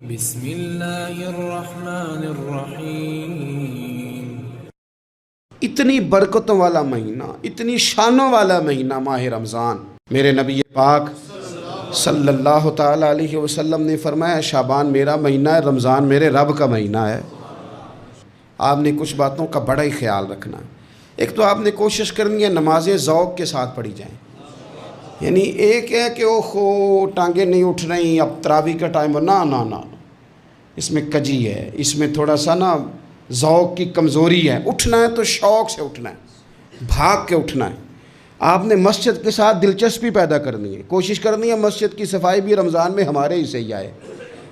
بسم اللہ الرحمن الرحیم۔ اتنی برکتوں والا مہینہ، اتنی شانوں والا مہینہ ماہ رمضان۔ میرے نبی پاک صلی اللہ تعالیٰ علیہ وسلم نے فرمایا شعبان میرا مہینہ ہے، رمضان میرے رب کا مہینہ ہے۔ آپ نے کچھ باتوں کا بڑا ہی خیال رکھنا ہے۔ ایک تو آپ نے کوشش کرنی ہے نمازیں ذوق کے ساتھ پڑھی جائیں، یعنی ایک ہے کہ اوہ ٹانگیں نہیں اٹھ رہی، اب تراویح کا ٹائم ہو، نہ اس میں کجی ہے، اس میں تھوڑا سا ذوق کی کمزوری ہے۔ اٹھنا ہے تو شوق سے اٹھنا ہے، بھاگ کے اٹھنا ہے۔ آپ نے مسجد کے ساتھ دلچسپی پیدا کرنی ہے، کوشش کرنی ہے مسجد کی صفائی بھی رمضان میں ہمارے ہی سے ہی آئے۔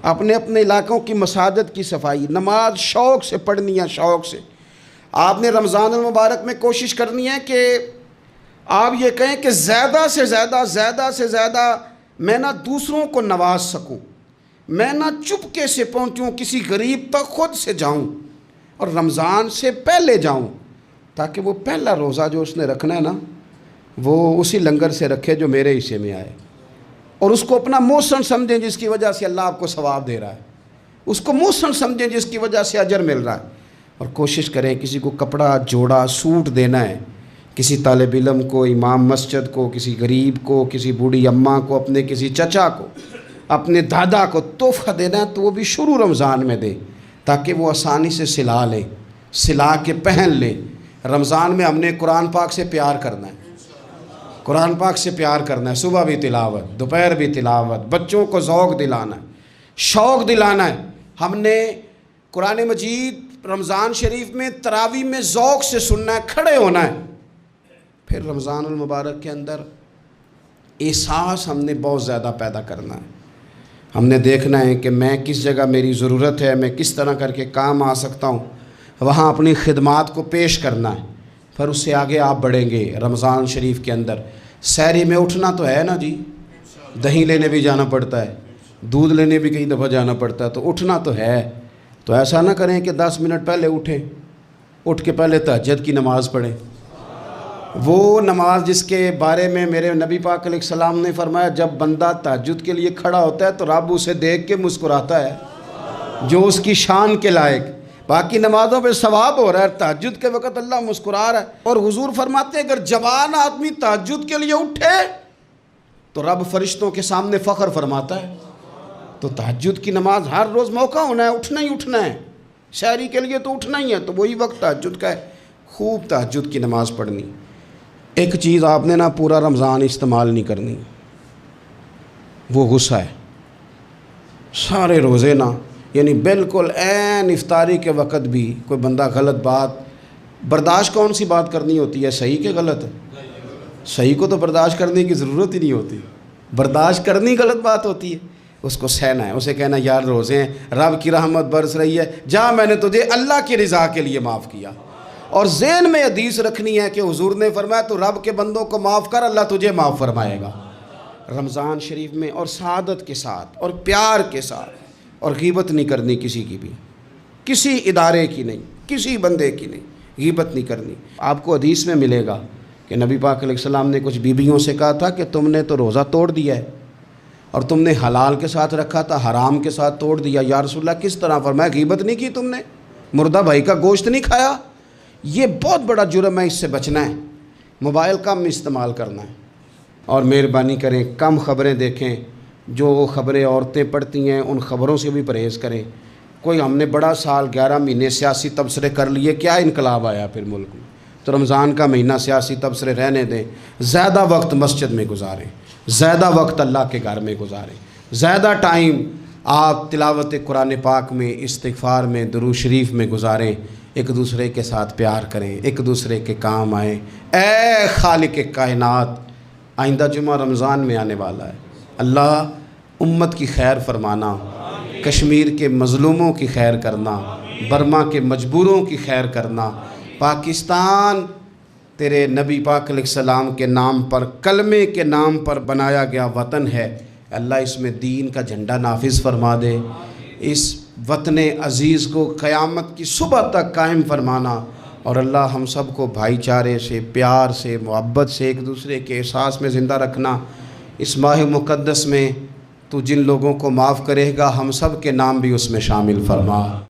اپنے علاقوں کی مساجد کی صفائی، نماز شوق سے پڑھنی ہے، شوق سے۔ آپ نے رمضان المبارک میں کوشش کرنی ہے کہ آپ یہ کہیں کہ زیادہ سے زیادہ میں دوسروں کو نواز سکوں، میں چپکے سے پہنچوں، کسی غریب تک خود سے جاؤں اور رمضان سے پہلے جاؤں، تاکہ وہ پہلا روزہ جو اس نے رکھنا ہے وہ اسی لنگر سے رکھے جو میرے حصے میں آئے، اور اس کو اپنا محسن سمجھیں جس کی وجہ سے اللہ آپ کو ثواب دے رہا ہے، اس کو محسن سمجھیں جس کی وجہ سے اجر مل رہا ہے۔ اور کوشش کریں کسی کو کپڑا جوڑا سوٹ دینا ہے، کسی طالب علم کو، امام مسجد کو، کسی غریب کو، کسی بوڑھی اماں کو، اپنے کسی چچا کو، اپنے دادا کو تحفہ دینا ہے تو وہ بھی شروع رمضان میں دے، تاکہ وہ آسانی سے سلا لے، سلا کے پہن لے۔ رمضان میں ہم نے قرآن پاک سے پیار کرنا ہے، قرآن پاک سے پیار کرنا ہے، صبح بھی تلاوت، دوپہر بھی تلاوت، بچوں کو ذوق دلانا ہے، شوق دلانا ہے۔ ہم نے قرآن مجید رمضان شریف میں تراویح میں ذوق سے سننا ہے، کھڑے ہونا ہے۔ پھر رمضان المبارک کے اندر احساس ہم نے بہت زیادہ پیدا کرنا ہے۔ ہم نے دیکھنا ہے کہ میں کس جگہ میری ضرورت ہے، میں کس طرح کر کے کام آ سکتا ہوں، وہاں اپنی خدمات کو پیش کرنا ہے۔ پھر اس سے آگے آپ بڑھیں گے۔ رمضان شریف کے اندر سحری میں اٹھنا تو ہے نا جی، دہی لینے بھی جانا پڑتا ہے، دودھ لینے بھی کئی دفعہ جانا پڑتا ہے، تو اٹھنا تو ہے۔ تو ایسا نہ کریں کہ 10 منٹ پہلے اٹھیں، اٹھ کے پہلے تہجد کی نماز پڑھیں، وہ نماز جس کے بارے میں میرے نبی پاک علیہ السلام نے فرمایا جب بندہ تہجد کے لیے کھڑا ہوتا ہے تو رب اسے دیکھ کے مسکراتا ہے، جو اس کی شان کے لائق۔ باقی نمازوں پہ ثواب ہو رہا ہے، تہجد کے وقت اللہ مسکرا رہا ہے۔ اور حضور فرماتے ہیں اگر جوان آدمی تہجد کے لیے اٹھے تو رب فرشتوں کے سامنے فخر فرماتا ہے۔ تو تہجد کی نماز ہر روز موقع ہونا ہے، اٹھنا ہی اٹھنا ہے، سحری کے لیے تو اٹھنا ہی ہے، تو وہی وقت تہجد کا ہے، خوب تہجد کی نماز پڑھنی۔ ایک چیز آپ نے پورا رمضان استعمال نہیں کرنی، وہ غصہ ہے۔ سارے روزے یعنی بالکل عین افطاری کے وقت بھی کوئی بندہ غلط بات برداشت، کون سی بات کرنی ہوتی ہے، صحیح کہ غلط؟ صحیح کو تو برداشت کرنے کی ضرورت ہی نہیں ہوتی، برداشت کرنی غلط بات ہوتی ہے، اس کو سہنا ہے، اسے کہنا یار روزے ہیں، رب کی رحمت برس رہی ہے، جا میں نے تجھے اللہ کی رضا کے لیے معاف کیا۔ اور ذہن میں حدیث رکھنی ہے کہ حضور نے فرمایا تو رب کے بندوں کو معاف کر، اللہ تجھے معاف فرمائے گا۔ رمضان شریف میں اور سعادت کے ساتھ اور پیار کے ساتھ، اور غیبت نہیں کرنی کسی کی بھی، کسی ادارے کی نہیں، کسی بندے کی نہیں، غیبت نہیں کرنی۔ آپ کو حدیث میں ملے گا کہ نبی پاک علیہ السلام نے کچھ بیویوں سے کہا تھا کہ تم نے تو روزہ توڑ دیا ہے، اور تم نے حلال کے ساتھ رکھا تھا، حرام کے ساتھ توڑ دیا۔ یا رسول اللہ کس طرح؟ فرمایا غیبت نہیں کی تم نے، مردہ بھائی کا گوشت نہیں کھایا۔ یہ بہت بڑا جرم ہے، اس سے بچنا ہے۔ موبائل کم استعمال کرنا ہے، اور مہربانی کریں کم خبریں دیکھیں، جو خبریں عورتیں پڑھتی ہیں ان خبروں سے بھی پرہیز کریں۔ کوئی ہم نے بڑا سال 11 مہینے سیاسی تبصرے کر لیے، کیا انقلاب آیا پھر ملک میں؟ تو رمضان کا مہینہ سیاسی تبصرے رہنے دیں، زیادہ وقت مسجد میں گزاریں، زیادہ وقت اللہ کے گھر میں گزاریں، زیادہ ٹائم آپ تلاوت قرآن پاک میں، استغفار میں، درود شریف میں گزاریں۔ ایک دوسرے کے ساتھ پیار کریں، ایک دوسرے کے کام آئیں۔ اے خالق کائنات، آئندہ جمعہ رمضان میں آنے والا ہے، اللہ امت کی خیر فرمانا، کشمیر کے مظلوموں کی خیر کرنا، برما کے مجبوروں کی خیر کرنا۔ پاکستان تیرے نبی پاک علیہ السلام کے نام پر، کلمے کے نام پر بنایا گیا وطن ہے، اللہ اس میں دین کا جھنڈا نافذ فرما دے، اس وطن عزیز کو قیامت کی صبح تک قائم فرمانا، اور اللہ ہم سب کو بھائی چارے سے، پیار سے، محبت سے، ایک دوسرے کے احساس میں زندہ رکھنا۔ اس ماہ مقدس میں تو جن لوگوں کو معاف کرے گا ہم سب کے نام بھی اس میں شامل فرما۔